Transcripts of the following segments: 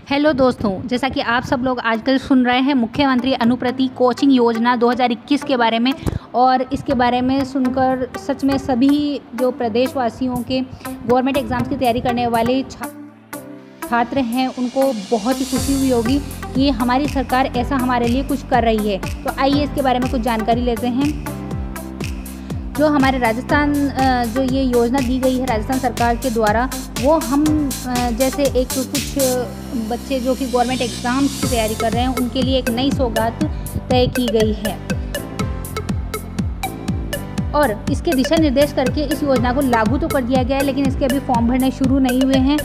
Hello दोस्तों, जैसा कि आप सब लोग आजकल सुन रहे हैं मुख्यमंत्री अनुप्रति कोचिंग योजना 2021 के बारे में। और इसके बारे में सुनकर सच में सभी जो प्रदेशवासियों के गवर्नमेंट एग्ज़ाम्स की तैयारी करने वाले छात्र हैं उनको बहुत ही खुशी हुई होगी कि हमारी सरकार ऐसा हमारे लिए कुछ कर रही है। तो आइए इसके बारे में कुछ जानकारी लेते हैं। जो हमारे राजस्थान जो ये योजना दी गई है राजस्थान सरकार के द्वारा, वो हम जैसे एक कुछ बच्चे जो कि गवर्नमेंट एग्ज़ाम्स की तैयारी कर रहे हैं उनके लिए एक नई सौगात तय की गई है। और इसके दिशा निर्देश करके इस योजना को लागू तो कर दिया गया है, लेकिन इसके अभी फॉर्म भरने शुरू नहीं हुए हैं।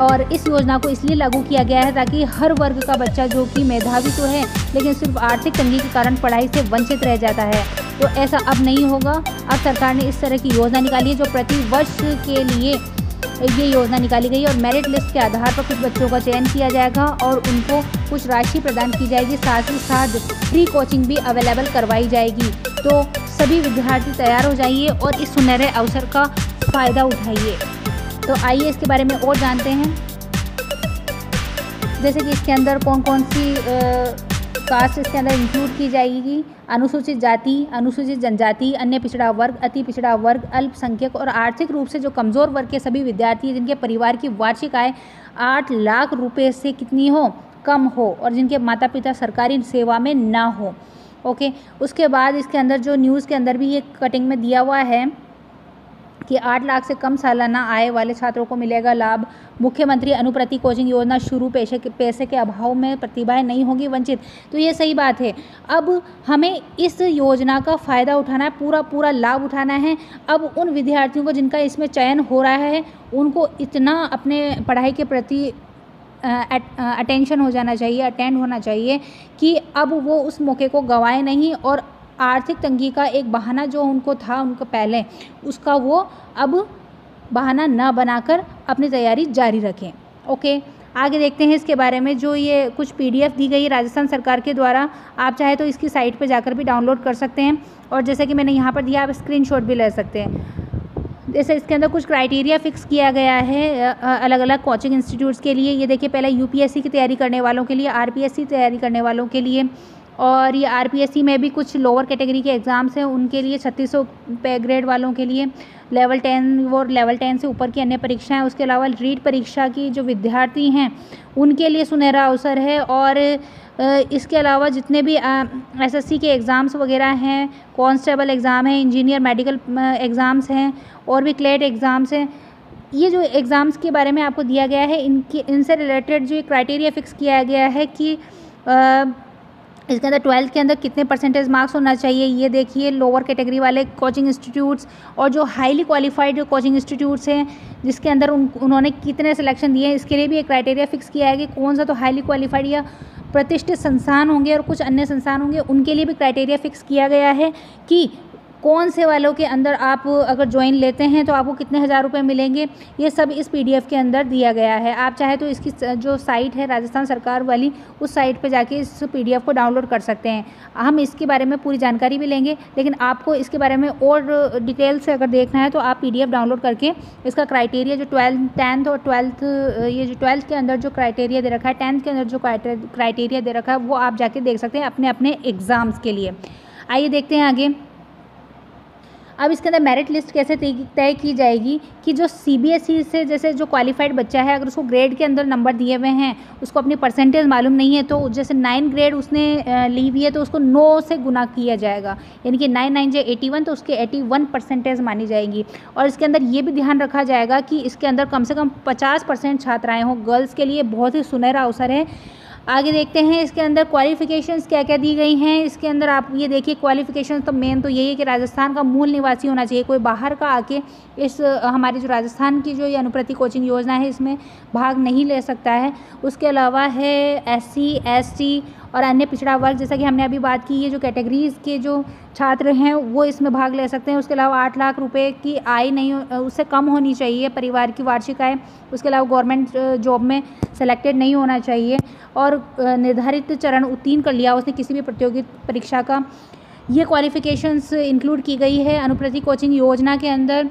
और इस योजना को इसलिए लागू किया गया है ताकि हर वर्ग का बच्चा जो कि मेधावी तो है लेकिन सिर्फ आर्थिक तंगी के कारण पढ़ाई से वंचित रह जाता है, तो ऐसा अब नहीं होगा। अब सरकार ने इस तरह की योजना निकाली है जो प्रति वर्ष के लिए ये योजना निकाली गई है। और मेरिट लिस्ट के आधार पर कुछ बच्चों का चयन किया जाएगा और उनको कुछ राशि प्रदान की जाएगी, साथ ही साथ फ्री कोचिंग भी अवेलेबल करवाई जाएगी। तो सभी विद्यार्थी तैयार हो जाइए और इस सुनहरे अवसर का फ़ायदा उठाइए। तो आइए इसके बारे में और जानते हैं, जैसे कि इसके अंदर कौन कौन सी कास्ट इसके अंदर इंक्लूड की जाएगी। अनुसूचित जाति, अनुसूचित जनजाति, अन्य पिछड़ा वर्ग, अति पिछड़ा वर्ग, अल्पसंख्यक और आर्थिक रूप से जो कमज़ोर वर्ग के सभी विद्यार्थी जिनके परिवार की वार्षिक आय 8 लाख रुपए से कितनी हो, कम हो, और जिनके माता पिता सरकारी सेवा में ना हो। ओके, उसके बाद इसके अंदर जो न्यूज़ के अंदर भी ये कटिंग में दिया हुआ है कि 8 लाख से कम सालाना आय वाले छात्रों को मिलेगा लाभ। मुख्यमंत्री अनुप्रति कोचिंग योजना शुरू, पैसे के अभाव में प्रतिभाएं नहीं होंगी वंचित। तो ये सही बात है। अब हमें इस योजना का फ़ायदा उठाना है, पूरा लाभ उठाना है। अब उन विद्यार्थियों को जिनका इसमें चयन हो रहा है उनको इतना अपने पढ़ाई के प्रति अटेंशन हो जाना चाहिए, अटेंड होना चाहिए कि अब वो उस मौके को गंवाए नहीं और आर्थिक तंगी का एक बहाना जो उनको था उनको पहले, उसका वो अब बहाना ना बनाकर अपनी तैयारी जारी रखें। ओके, आगे देखते हैं इसके बारे में। जो ये कुछ PDF दी गई है राजस्थान सरकार के द्वारा, आप चाहे तो इसकी साइट पे जाकर भी डाउनलोड कर सकते हैं। और जैसे कि मैंने यहाँ पर दिया, आप स्क्रीनशॉट भी ले सकते हैं। जैसे इसके अंदर कुछ क्राइटेरिया फिक्स किया गया है अलग अलग कोचिंग इंस्टीट्यूट्स के लिए। ये देखिए, पहले UPSC की तैयारी करने वालों के लिए, RPSC तैयारी करने वालों के लिए, और ये RPSC में भी कुछ लोअर कैटेगरी के एग्ज़ाम्स हैं उनके लिए, 3600 पे ग्रेड वालों के लिए, लेवल 10 और लेवल 10 से ऊपर की अन्य परीक्षाएं। उसके अलावा रीट परीक्षा की जो विद्यार्थी हैं उनके लिए सुनहरा अवसर है। और इसके अलावा जितने भी SSC के एग्ज़ाम्स वगैरह हैं, कांस्टेबल एग्ज़ाम है, इंजीनियर मेडिकल एग्ज़ाम्स हैं और भी क्लेट एग्ज़ाम्स हैं, ये जो एग्ज़ाम्स के बारे में आपको दिया गया है इनसे रिलेटेड जो क्राइटेरिया फिक्स किया गया है कि इसके अंदर 12th के अंदर कितने परसेंटेज मार्क्स होना चाहिए। ये देखिए, लोअर कैटेगरी वाले कोचिंग इंस्टीट्यूट्स और जो हाईली क्वालिफाइड जो कोचिंग इंस्टीट्यूट्स हैं जिसके अंदर उन्होंने कितने सिलेक्शन दिए हैं, इसके लिए भी एक क्राइटेरिया फिक्स किया है कि कौन सा तो हाईली क्वालिफाइड या प्रतिष्ठित संस्थान होंगे और कुछ अन्य संस्थान होंगे, उनके लिए भी क्राइटेरिया फिक्स किया गया है कि कौन से वालों के अंदर आप अगर ज्वाइन लेते हैं तो आपको कितने हज़ार रुपये मिलेंगे। ये सब इस PDF के अंदर दिया गया है। आप चाहे तो इसकी जो साइट है राजस्थान सरकार वाली, उस साइट पे जाके इस PDF को डाउनलोड कर सकते हैं। हम इसके बारे में पूरी जानकारी भी लेंगे, लेकिन आपको इसके बारे में और डिटेल से अगर देखना है तो आप PDF डाउनलोड करके इसका क्राइटेरिया जो 10th और 12th, ये जो 12th के अंदर जो क्राइटेरिया दे रखा है, 10th के अंदर जो क्राइटेरिया दे रखा है, वो आप जाके देख सकते हैं अपने अपने एग्ज़ाम्स के लिए। आइए देखते हैं आगे। अब इसके अंदर मेरिट लिस्ट कैसे तय की जाएगी कि जो CBSE से जैसे जो क्वालिफाइड बच्चा है, अगर उसको ग्रेड के अंदर नंबर दिए हुए हैं, उसको अपनी परसेंटेज मालूम नहीं है, तो जैसे 9 ग्रेड उसने ली हुई है तो उसको 9 से गुना किया जाएगा, यानी कि 9 9 जे 81, तो उसके 81 परसेंटेज मानी जाएंगी। और इसके अंदर ये भी ध्यान रखा जाएगा कि इसके अंदर कम से कम 50% छात्राएँ हों। गर्ल्स के लिए बहुत ही सुनहरा अवसर है। आगे देखते हैं इसके अंदर क्वालिफ़िकेशंस क्या क्या दी गई हैं। इसके अंदर आप ये देखिए, क्वालिफ़िकेशंस तो मेन तो यही है कि राजस्थान का मूल निवासी होना चाहिए, कोई बाहर का आके इस हमारी जो राजस्थान की जो ये अनुप्रति कोचिंग योजना है इसमें भाग नहीं ले सकता है। उसके अलावा है SC ST और अन्य पिछड़ा वर्ग, जैसा कि हमने अभी बात की, ये जो कैटेगरीज़ के जो छात्र हैं वो इसमें भाग ले सकते हैं। उसके अलावा 8 लाख रुपए की आय नहीं, उससे कम होनी चाहिए परिवार की वार्षिक आय। उसके अलावा गवर्नमेंट जॉब में सेलेक्टेड नहीं होना चाहिए और निर्धारित चरण उत्तीर्ण कर लिया उसने किसी भी प्रतियोगिता परीक्षा का। ये क्वालिफ़िकेशंस इंक्लूड की गई है अनुप्रति कोचिंग योजना के अंदर।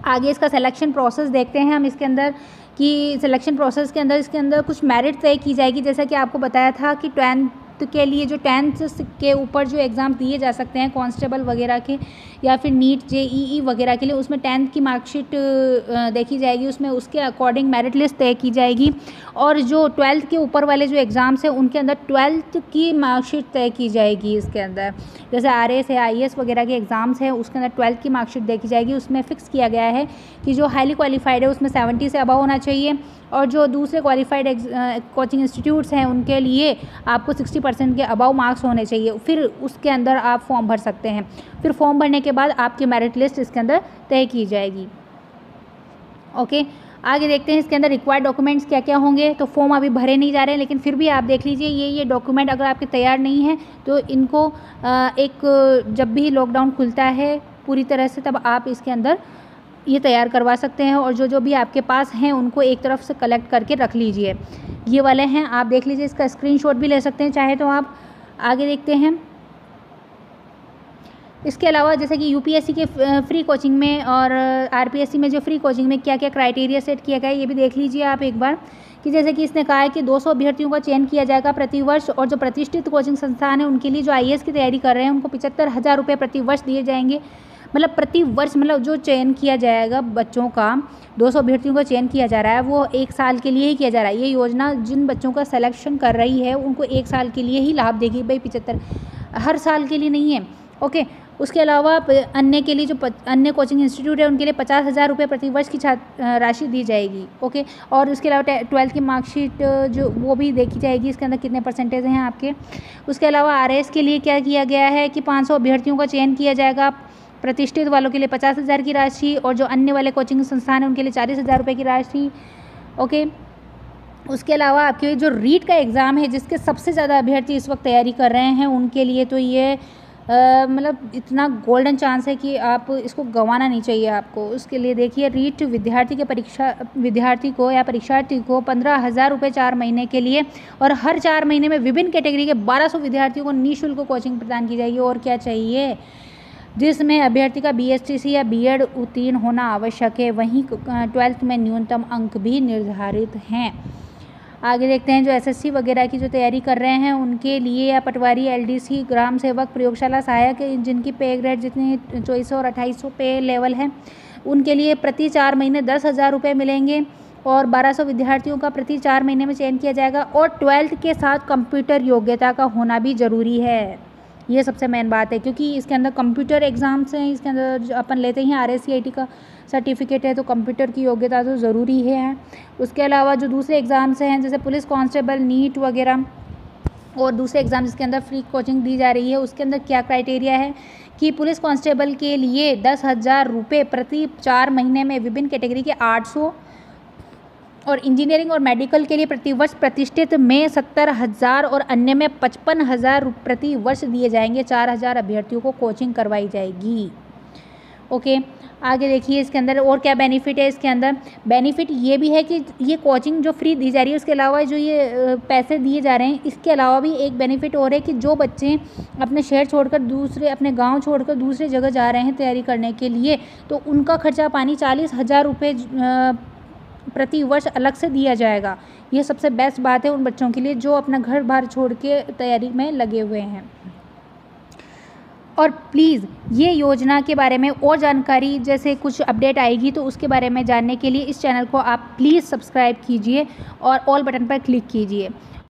आगे इसका सिलेक्शन प्रोसेस देखते हैं हम। इसके अंदर कि सिलेक्शन प्रोसेस के अंदर इसके अंदर कुछ मेरिट तय की जाएगी। जैसा कि आपको बताया था कि 10th के लिए जो 10th के ऊपर जो एग्ज़ाम दिए जा सकते हैं कांस्टेबल वगैरह के या फिर नीट जेईई वगैरह के लिए, उसमें 10th की मार्कशीट देखी जाएगी, उसमें उसके अकॉर्डिंग मेरिट लिस्ट तय की जाएगी। और जो 12th के ऊपर वाले जो एग्ज़ाम्स हैं उनके अंदर 12th की मार्कशीट तय की जाएगी। इसके अंदर जैसे RAS है, IAS वगैरह के एग्ज़ाम्स हैं उसके अंदर 12th की मार्कशीट देखी जाएगी। उसमें फ़िक्स किया गया है कि जो हाईली क्वालिफाइड है उसमें 70 से अबव होना चाहिए, और जो दूसरे क्वालिफाइड कोचिंग इंस्टीट्यूट्स हैं उनके लिए आपको 60% के अबव मार्क्स होने चाहिए। फिर उसके अंदर आप फॉर्म भर सकते हैं। फिर फॉर्म भरने के बाद आपकी मेरिट लिस्ट इसके अंदर तय की जाएगी। ओके, आगे देखते हैं इसके अंदर रिक्वायर्ड डॉक्यूमेंट्स क्या क्या होंगे। तो फॉर्म अभी भरे नहीं जा रहे हैं, लेकिन फिर भी आप देख लीजिए ये डॉक्यूमेंट अगर आपके तैयार नहीं है तो इनको जब भी लॉकडाउन खुलता है पूरी तरह से तब आप इसके अंदर ये तैयार करवा सकते हैं, और जो भी आपके पास हैं उनको एक तरफ से कलेक्ट करके रख लीजिए। ये वाले हैं, आप देख लीजिए, इसका स्क्रीनशॉट भी ले सकते हैं चाहे तो आप। आगे देखते हैं इसके अलावा जैसे कि UPSC के फ्री कोचिंग में और RPSC में जो फ्री कोचिंग में क्या क्या क्राइटेरिया सेट किया गया है ये भी देख लीजिए आप एक बार। कि जैसे कि इसने कहा है कि 200 अभ्यर्थियों का चयन किया जाएगा प्रतिवर्ष, और जो प्रतिष्ठित कोचिंग संस्थान है उनके लिए जो IAS की तैयारी कर रहे हैं उनको 75,000 रुपये प्रतिवर्ष दिए जाएंगे। मतलब प्रति वर्ष, मतलब जो चयन किया जाएगा बच्चों का, 200 अभ्यर्थियों का चयन किया जा रहा है वो 1 साल के लिए ही किया जा रहा है। ये योजना जिन बच्चों का सिलेक्शन कर रही है उनको 1 साल के लिए ही लाभ देगी भाई, 75 हर साल के लिए नहीं है। ओके, उसके अलावा अन्य के लिए जो अन्य कोचिंग इंस्टीट्यूट है उनके लिए 50,000 रुपये प्रतिवर्ष की राशि दी जाएगी। ओके, और उसके अलावा 12th की मार्कशीट जो वो भी देखी जाएगी, इसके अंदर कितने परसेंटेज हैं आपके। उसके अलावा RAS के लिए क्या किया गया है कि 500 अभ्यर्थियों का चयन किया जाएगा, प्रतिष्ठित वालों के लिए 50,000 की राशि, और जो अन्य वाले कोचिंग संस्थान हैं उनके लिए 40,000 रुपये की राशि। ओके, उसके अलावा आपके जो रीट का एग्ज़ाम है जिसके सबसे ज़्यादा अभ्यर्थी इस वक्त तैयारी कर रहे हैं उनके लिए तो ये मतलब इतना गोल्डन चांस है कि आप इसको गंवाना नहीं चाहिए आपको। उसके लिए देखिए, रीट विद्यार्थी को या परीक्षार्थी को 15,000 रुपये 4 महीने के लिए, और हर 4 महीने में विभिन्न कैटेगरी के 1200 विद्यार्थियों को निःशुल्क कोचिंग प्रदान की जाएगी। और क्या चाहिए, जिसमें अभ्यर्थी का BSTC या B.Ed उत्तीर्ण होना आवश्यक है। वहीं 12th में न्यूनतम अंक भी निर्धारित हैं। आगे देखते हैं जो SSC वगैरह की जो तैयारी कर रहे हैं उनके लिए, या पटवारी, LDC, ग्राम सेवक, प्रयोगशाला सहायक, जिनकी पे ग्रेड जितनी 2400 और 2800 पे लेवल है, उनके लिए प्रति 4 महीने 10,000 रुपये मिलेंगे, और 1200 विद्यार्थियों का प्रति 4 महीने में चयन किया जाएगा। और 12th के साथ कंप्यूटर योग्यता का होना भी ज़रूरी है। ये सबसे मेन बात है, क्योंकि इसके अंदर कंप्यूटर एग्ज़ाम्स हैं, इसके अंदर जो अपन लेते हैं RACIT का सर्टिफिकेट है, तो कंप्यूटर की योग्यता तो ज़रूरी है। उसके अलावा जो दूसरे एग्ज़ाम्स हैं जैसे पुलिस कांस्टेबल, नीट वगैरह और दूसरे एग्ज़ाम जिसके अंदर फ्री कोचिंग दी जा रही है, उसके अंदर क्या क्राइटेरिया है कि पुलिस कांस्टेबल के लिए 10,000 रुपये प्रति 4 महीने में विभिन्न कैटेगरी के 800, और इंजीनियरिंग और मेडिकल के लिए प्रतिवर्ष प्रतिष्ठित में 70,000 और अन्य में 55,000 प्रति वर्ष दिए जाएंगे। 4,000 अभ्यर्थियों को कोचिंग करवाई जाएगी। ओके, आगे देखिए इसके अंदर और क्या बेनिफिट है। इसके अंदर बेनिफिट ये भी है कि ये कोचिंग जो फ्री दी जा रही है उसके अलावा जो ये पैसे दिए जा रहे हैं, इसके अलावा भी एक बेनिफिट और है कि जो बच्चे अपने शहर छोड़कर दूसरे, अपने गांव छोड़कर दूसरे जगह जा रहे हैं तैयारी करने के लिए, तो उनका खर्चा पानी 40,000 रुपये प्रति वर्ष अलग से दिया जाएगा। ये सबसे बेस्ट बात है उन बच्चों के लिए जो अपना घर बार छोड़ के तैयारी में लगे हुए हैं। और प्लीज़ ये योजना के बारे में और जानकारी, जैसे कुछ अपडेट आएगी तो उसके बारे में जानने के लिए इस चैनल को आप प्लीज़ सब्सक्राइब कीजिए और ऑल बटन पर क्लिक कीजिए।